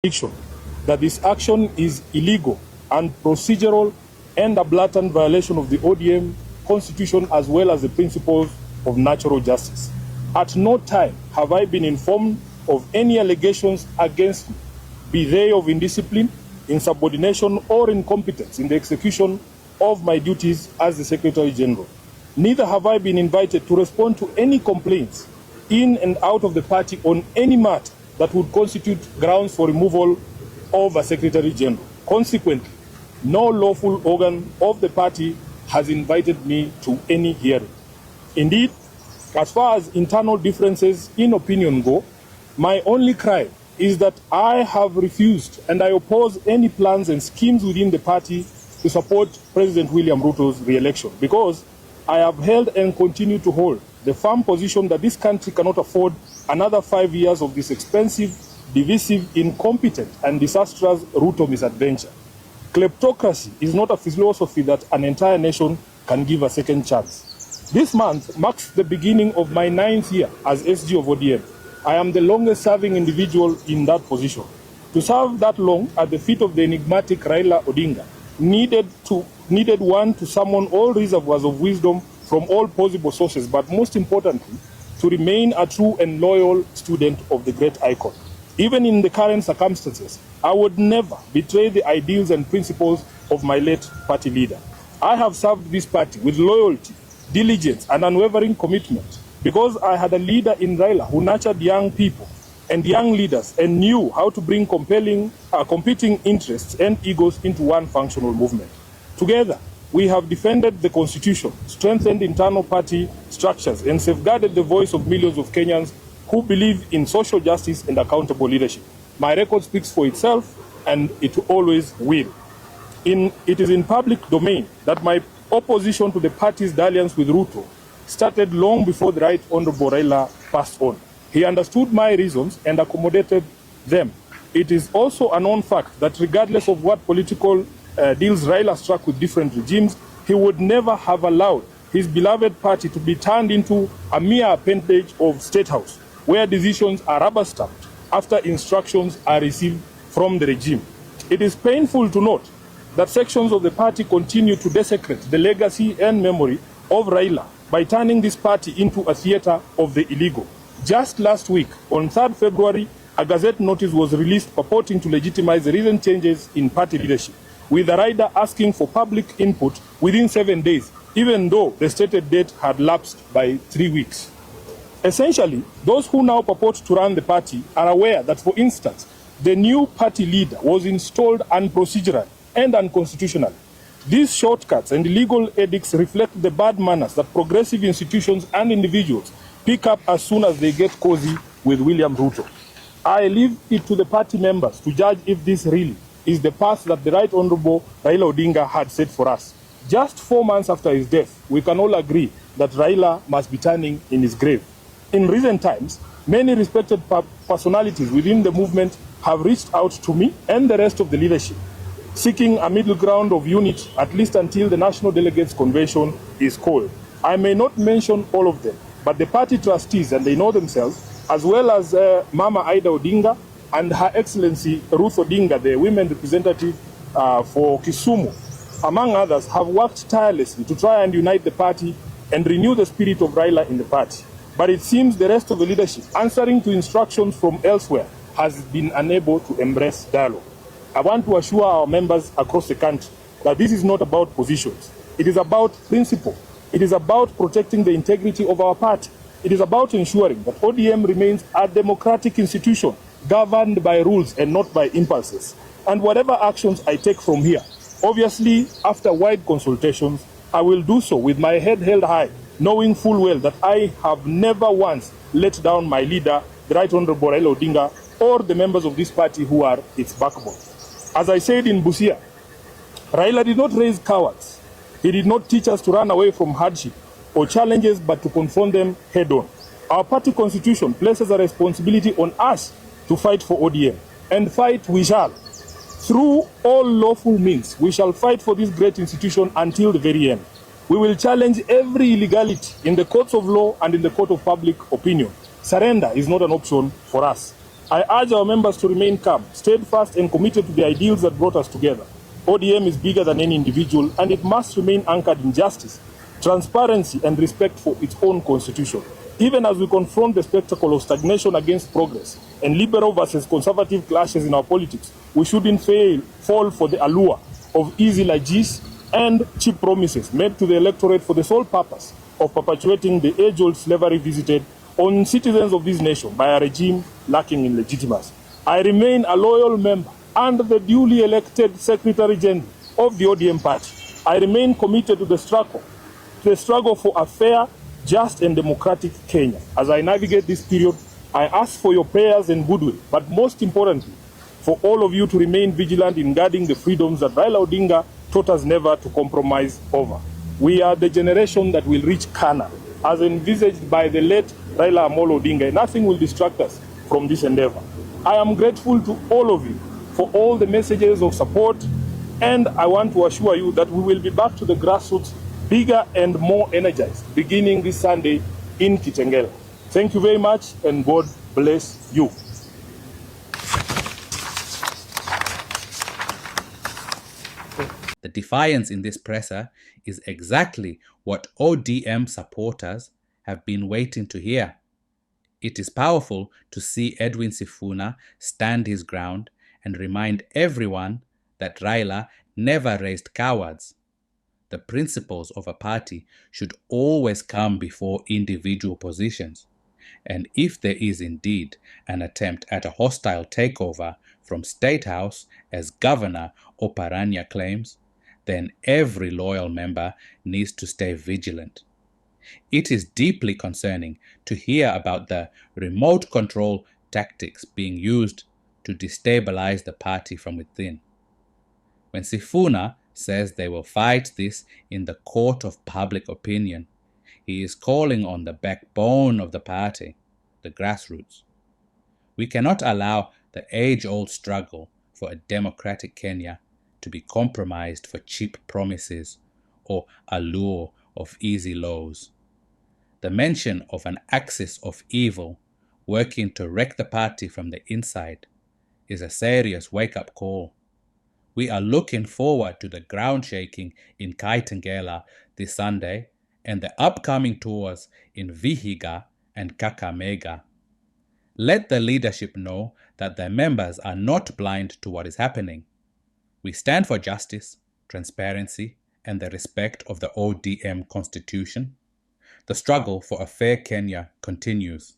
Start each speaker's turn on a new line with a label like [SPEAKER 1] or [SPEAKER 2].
[SPEAKER 1] that this action is illegal and procedural and a blatant violation of the ODM Constitution as well as the principles of natural justice. At no time have I been informed of any allegations against me, be they of indiscipline, insubordination, or incompetence in the execution of my duties as the Secretary General. Neither have I been invited to respond to any complaints in and out of the party on any matter that would constitute grounds for removal of a Secretary General. Consequently, no lawful organ of the party has invited me to any hearing. Indeed, as far as internal differences in opinion go, my only cry is that I have refused and I oppose any plans and schemes within the party to support President William Ruto's re-election, because I have held and continue to hold the firm position that this country cannot afford another 5 years of this expensive, divisive, incompetent, and disastrous Ruto misadventure. Kleptocracy is not a philosophy that an entire nation can give a second chance. This month marks the beginning of my 9th year as SG of ODM. I am the longest serving individual in that position. To serve that long at the feet of the enigmatic Raila Odinga needed one to summon all reservoirs of wisdom from all possible sources, but most importantly, to remain a true and loyal student of the great icon. Even in the current circumstances, I would never betray the ideals and principles of my late party leader. I have served this party with loyalty, diligence, and unwavering commitment because I had a leader in Raila who nurtured young people and young leaders and knew how to bring competing interests and egos into one functional movement. Together, we have defended the Constitution, strengthened internal party structures, and safeguarded the voice of millions of Kenyans who believe in social justice and accountable leadership. My record speaks for itself, and it always will. It is in public domain that my opposition to the party's dalliance with Ruto started long before the Right Honorable Raila passed on. He understood my reasons and accommodated them. It is also a known fact that regardless of what political deals Raila struck with different regimes, he would never have allowed his beloved party to be turned into a mere appendage of State House, where decisions are rubber-stamped after instructions are received from the regime. It is painful to note that sections of the party continue to desecrate the legacy and memory of Raila by turning this party into a theater of the illegal. Just last week, on 3rd February, a Gazette notice was released purporting to legitimize the recent changes in party leadership, with the rider asking for public input within 7 days, even though the stated date had lapsed by 3 weeks. Essentially, those who now purport to run the party are aware that, for instance, the new party leader was installed unprocedural and unconstitutional. These shortcuts and illegal edicts reflect the bad manners that progressive institutions and individuals pick up as soon as they get cozy with William Ruto. I leave it to the party members to judge if this really is the path that the Right Honorable Raila Odinga had set for us. Just 4 months after his death, we can all agree that Raila must be turning in his grave. In recent times, many respected personalities within the movement have reached out to me and the rest of the leadership, seeking a middle ground of unity, at least until the National Delegates Convention is called. I may not mention all of them, but the party trustees, and they know themselves, as well as Mama Ida Odinga and Her Excellency Ruth Odinga, the women representative for Kisumu, among others, have worked tirelessly to try and unite the party and renew the spirit of Raila in the party. But it seems the rest of the leadership, answering to instructions from elsewhere, has been unable to embrace dialogue. I want to assure our members across the country that this is not about positions. It is about principle. It is about protecting the integrity of our party. It is about ensuring that ODM remains a democratic institution governed by rules and not by impulses. And whatever actions I take from here, obviously after wide consultations, I will do so with my head held high, knowing full well that I have never once let down my leader, the Right Honorable Raila Odinga, or the members of this party who are its backbone. As I said in Busia, Raila did not raise cowards. He did not teach us to run away from hardship or challenges, but to confront them head-on. Our party constitution places a responsibility on us to fight for ODM, and fight we shall. Through all lawful means, we shall fight for this great institution until the very end. We will challenge every illegality in the courts of law and in the court of public opinion. Surrender is not an option for us. I urge our members to remain calm, steadfast, and committed to the ideals that brought us together. ODM is bigger than any individual, and it must remain anchored in justice, transparency, and respect for its own constitution. Even as we confront the spectacle of stagnation against progress and liberal versus conservative clashes in our politics, we shouldn't fall for the allure of easy largesse and cheap promises made to the electorate for the sole purpose of perpetuating the age-old slavery visited on citizens of this nation by a regime lacking in legitimacy. I remain a loyal member and the duly elected Secretary General of the ODM party. I remain committed to the struggle for a fair, just and democratic Kenya. As I navigate this period, I ask for your prayers and goodwill, but most importantly, for all of you to remain vigilant in guarding the freedoms that Raila Odinga taught us never to compromise over. We are the generation that will reach Kana, as envisaged by the late Raila Amolo Odinga, and nothing will distract us from this endeavor. I am grateful to all of you for all the messages of support, and I want to assure you that we will be back to the grassroots bigger and more energized, beginning this Sunday in Kitengela. Thank you very much, and God bless you.
[SPEAKER 2] The defiance in this presser is exactly what ODM supporters have been waiting to hear. It is powerful to see EDWIN Sifuna stand his ground and remind everyone that Raila never raised cowards. The principles of a party should always come before individual positions. And if there is indeed an attempt at a hostile takeover from State House, as Governor Oparanya claims, then every loyal member needs to stay vigilant. It is deeply concerning to hear about the remote control tactics being used to destabilize the party from within. When Sifuna says they will fight this in the court of public opinion, he is calling on the backbone of the party, the grassroots. We cannot allow the age-old struggle for a democratic Kenya to be compromised for cheap promises or allure of easy lows. The mention of an axis of evil working to wreck the party from the inside is a serious wake-up call. We are looking forward to the ground shaking in Kitengela this Sunday and the upcoming tours in Vihiga and Kakamega. Let the leadership know that their members are not blind to what is happening. We stand for justice, transparency, and the respect of the ODM Constitution. The struggle for a fair Kenya continues.